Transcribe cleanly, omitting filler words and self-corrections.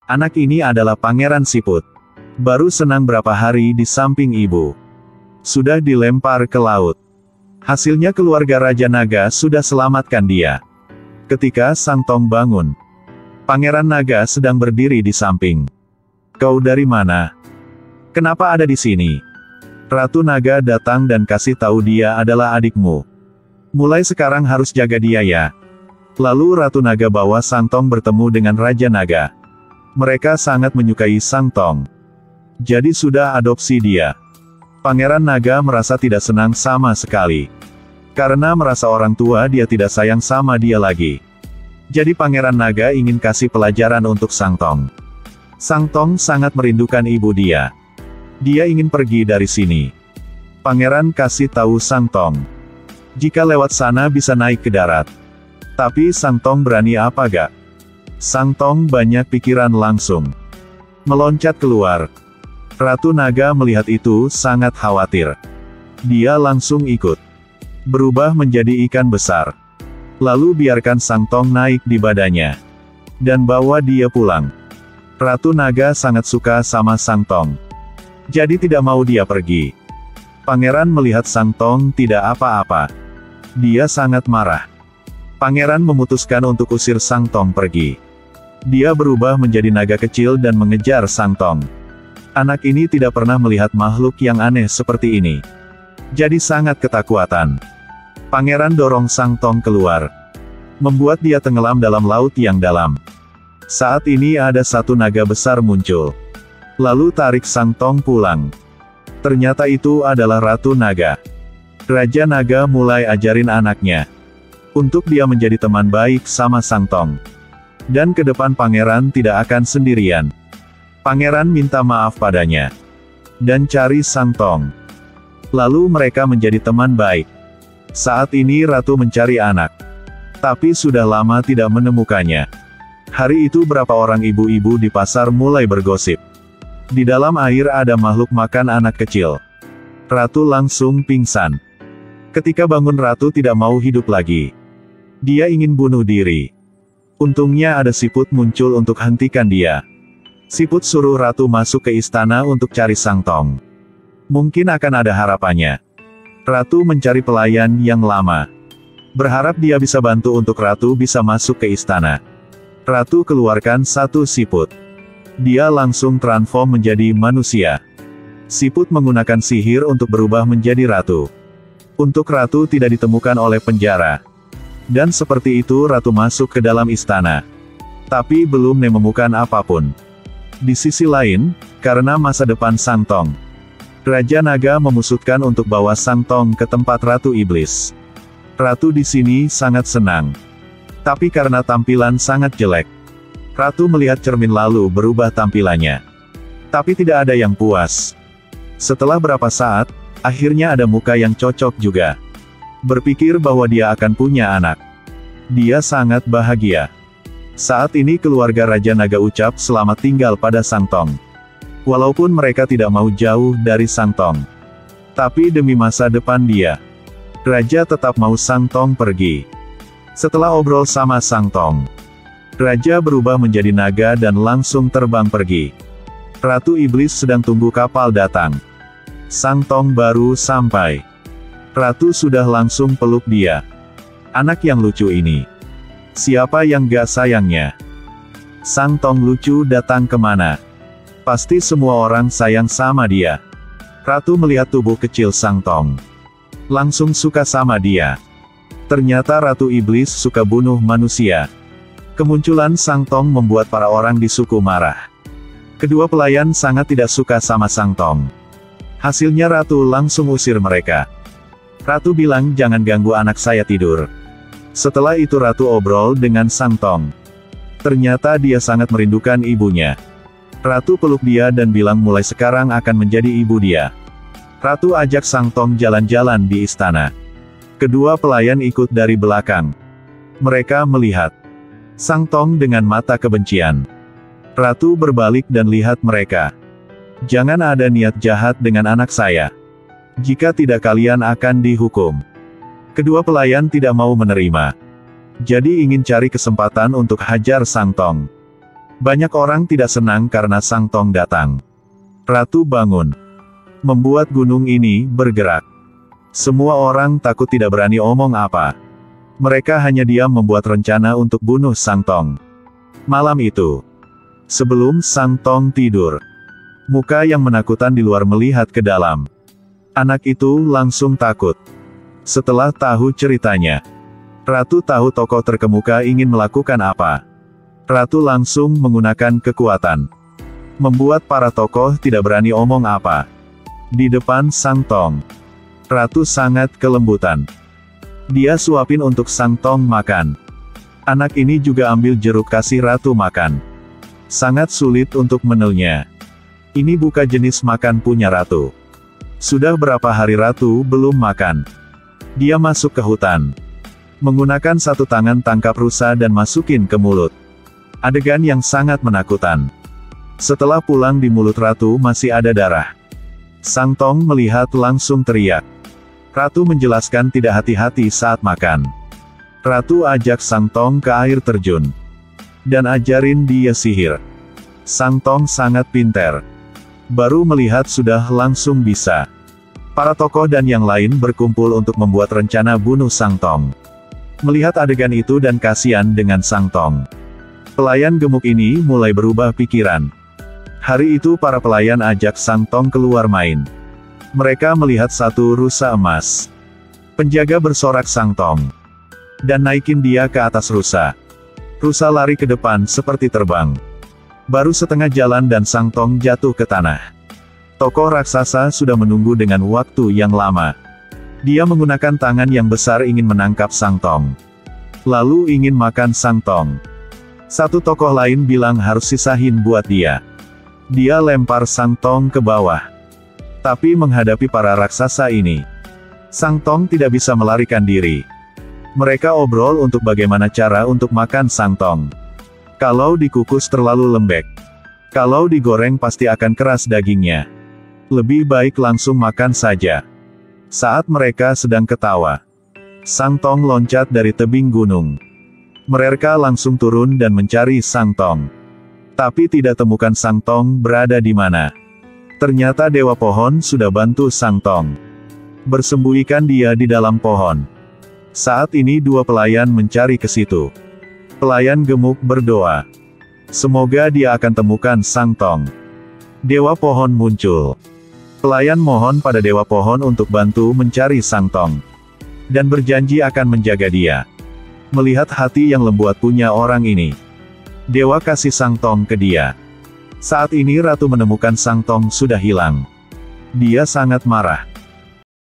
Anak ini adalah Pangeran Siput. Baru senang berapa hari di samping ibu. Sudah dilempar ke laut. Hasilnya keluarga Raja Naga sudah selamatkan dia. Ketika Sang Tong bangun, Pangeran Naga sedang berdiri di samping. Kau dari mana? Kenapa ada di sini? Ratu Naga datang dan kasih tahu dia adalah adikmu. Mulai sekarang harus jaga dia ya. Lalu Ratu Naga bawa Sang Tong bertemu dengan Raja Naga. Mereka sangat menyukai Sang Tong. Jadi sudah adopsi dia. Pangeran Naga merasa tidak senang sama sekali. Karena merasa orang tua dia tidak sayang sama dia lagi. Jadi Pangeran Naga ingin kasih pelajaran untuk Sang Tong. Sang Tong sangat merindukan ibu dia. Dia ingin pergi dari sini. Pangeran kasih tahu Sang Tong. Jika lewat sana bisa naik ke darat. Tapi Sang Tong berani apa gak? Sang Tong banyak pikiran langsung meloncat keluar. Ratu Naga melihat itu sangat khawatir. Dia langsung ikut. Berubah menjadi ikan besar. Lalu biarkan Sang Tong naik di badannya. Dan bawa dia pulang. Ratu Naga sangat suka sama Sang Tong. Jadi tidak mau dia pergi. Pangeran melihat Sang Tong tidak apa-apa. Dia sangat marah. Pangeran memutuskan untuk usir Sang Tong pergi. Dia berubah menjadi naga kecil dan mengejar Sang Tong. Anak ini tidak pernah melihat makhluk yang aneh seperti ini. Jadi sangat ketakutan. Pangeran dorong Sang Tong keluar. Membuat dia tenggelam dalam laut yang dalam. Saat ini ada satu naga besar muncul. Lalu tarik Sang Tong pulang. Ternyata itu adalah Ratu Naga. Raja Naga mulai ajarin anaknya. Untuk dia menjadi teman baik sama Sang Tong. Dan ke depan Pangeran tidak akan sendirian. Pangeran minta maaf padanya. Dan cari Sang Tong. Lalu mereka menjadi teman baik. Saat ini Ratu mencari anak. Tapi sudah lama tidak menemukannya. Hari itu berapa orang ibu-ibu di pasar mulai bergosip. Di dalam air ada makhluk makan anak kecil. Ratu langsung pingsan. Ketika bangun Ratu tidak mau hidup lagi. Dia ingin bunuh diri. Untungnya ada Siput muncul untuk hentikan dia. Siput suruh Ratu masuk ke istana untuk cari Sang Tong. Mungkin akan ada harapannya. Ratu mencari pelayan yang lama. Berharap dia bisa bantu untuk Ratu bisa masuk ke istana. Ratu keluarkan satu siput. Dia langsung transform menjadi manusia. Siput menggunakan sihir untuk berubah menjadi Ratu. Untuk Ratu tidak ditemukan oleh penjara. Dan seperti itu Ratu masuk ke dalam istana. Tapi belum menemukan apapun. Di sisi lain, karena masa depan Sang Tong, Raja Naga memutuskan untuk bawa Sang Tong ke tempat Ratu Iblis. Ratu di sini sangat senang. Tapi karena tampilan sangat jelek, Ratu melihat cermin lalu berubah tampilannya. Tapi tidak ada yang puas. Setelah berapa saat, akhirnya ada muka yang cocok juga. Berpikir bahwa dia akan punya anak. Dia sangat bahagia. Saat ini keluarga Raja Naga ucap selamat tinggal pada Sang Tong. Walaupun mereka tidak mau jauh dari Sang Tong. Tapi demi masa depan dia, Raja tetap mau Sang Tong pergi. Setelah obrol sama Sang Tong, Raja berubah menjadi naga dan langsung terbang pergi. Ratu Iblis sedang tunggu kapal datang. Sang Tong baru sampai. Ratu sudah langsung peluk dia. Anak yang lucu ini. Siapa yang gak sayangnya? Sang Tong lucu datang kemana? Pasti semua orang sayang sama dia. Ratu melihat tubuh kecil Sang Tong. Langsung suka sama dia. Ternyata Ratu Iblis suka bunuh manusia. Kemunculan Sang Tong membuat para orang di suku marah. Kedua pelayan sangat tidak suka sama Sang Tong. Hasilnya Ratu langsung usir mereka. Ratu bilang jangan ganggu anak saya tidur. Setelah itu Ratu obrol dengan Sang Tong. Ternyata dia sangat merindukan ibunya. Ratu peluk dia dan bilang mulai sekarang akan menjadi ibu dia. Ratu ajak Sang Tong jalan-jalan di istana. Kedua pelayan ikut dari belakang. Mereka melihat Sang Tong dengan mata kebencian. Ratu berbalik dan lihat mereka. Jangan ada niat jahat dengan anak saya. Jika tidak kalian akan dihukum. Kedua pelayan tidak mau menerima. Jadi ingin cari kesempatan untuk hajar Sang Tong. Banyak orang tidak senang karena Sang Tong datang. Ratu bangun. Membuat gunung ini bergerak. Semua orang takut tidak berani omong apa. Mereka hanya diam membuat rencana untuk bunuh Sang Tong. Malam itu, sebelum Sang Tong tidur, muka yang menakutkan di luar melihat ke dalam. Anak itu langsung takut. Setelah tahu ceritanya, Ratu tahu tokoh terkemuka ingin melakukan apa. Ratu langsung menggunakan kekuatan, membuat para tokoh tidak berani omong apa. Di depan Sang Tong, Ratu sangat kelembutan. Dia suapin untuk Sang Tong makan. Anak ini juga ambil jeruk kasih Ratu makan. Sangat sulit untuk menelnya. Ini bukan jenis makan punya Ratu. Sudah berapa hari Ratu belum makan. Dia masuk ke hutan. Menggunakan satu tangan tangkap rusa dan masukin ke mulut. Adegan yang sangat menakutkan. Setelah pulang di mulut Ratu masih ada darah. Sang Tong melihat langsung teriak. Ratu menjelaskan tidak hati-hati saat makan. Ratu ajak Sang Tong ke air terjun. Dan ajarin dia sihir. Sang Tong sangat pintar. Baru melihat sudah langsung bisa. Para tokoh dan yang lain berkumpul untuk membuat rencana bunuh Sang Tong. Melihat adegan itu dan kasihan dengan Sang Tong, pelayan gemuk ini mulai berubah pikiran. Hari itu para pelayan ajak Sang Tong keluar main. Mereka melihat satu rusa emas. Penjaga bersorak Sang Tong dan naikin dia ke atas rusa. Rusa lari ke depan seperti terbang. Baru setengah jalan dan Sang Tong jatuh ke tanah. Tokoh raksasa sudah menunggu dengan waktu yang lama. Dia menggunakan tangan yang besar ingin menangkap Sang Tong. Lalu ingin makan Sang Tong. Satu tokoh lain bilang harus sisahin buat dia. Dia lempar Sang Tong ke bawah. Tapi menghadapi para raksasa ini, Sang Tong tidak bisa melarikan diri. Mereka obrol untuk bagaimana cara untuk makan Sang Tong. Kalau dikukus terlalu lembek. Kalau digoreng pasti akan keras dagingnya. Lebih baik langsung makan saja. Saat mereka sedang ketawa, Sang Tong loncat dari tebing gunung. Mereka langsung turun dan mencari Sang Tong. Tapi tidak temukan Sang Tong berada di mana. Ternyata Dewa Pohon sudah bantu Sang Tong. Bersembunyikan dia di dalam pohon. Saat ini dua pelayan mencari ke situ. Pelayan gemuk berdoa. Semoga dia akan temukan Sang Tong. Dewa Pohon muncul. Pelayan mohon pada Dewa Pohon untuk bantu mencari Sang Tong. Dan berjanji akan menjaga dia. Melihat hati yang lembut punya orang ini, Dewa kasih Sang Tong ke dia. Saat ini Ratu menemukan Sang Tong sudah hilang. Dia sangat marah.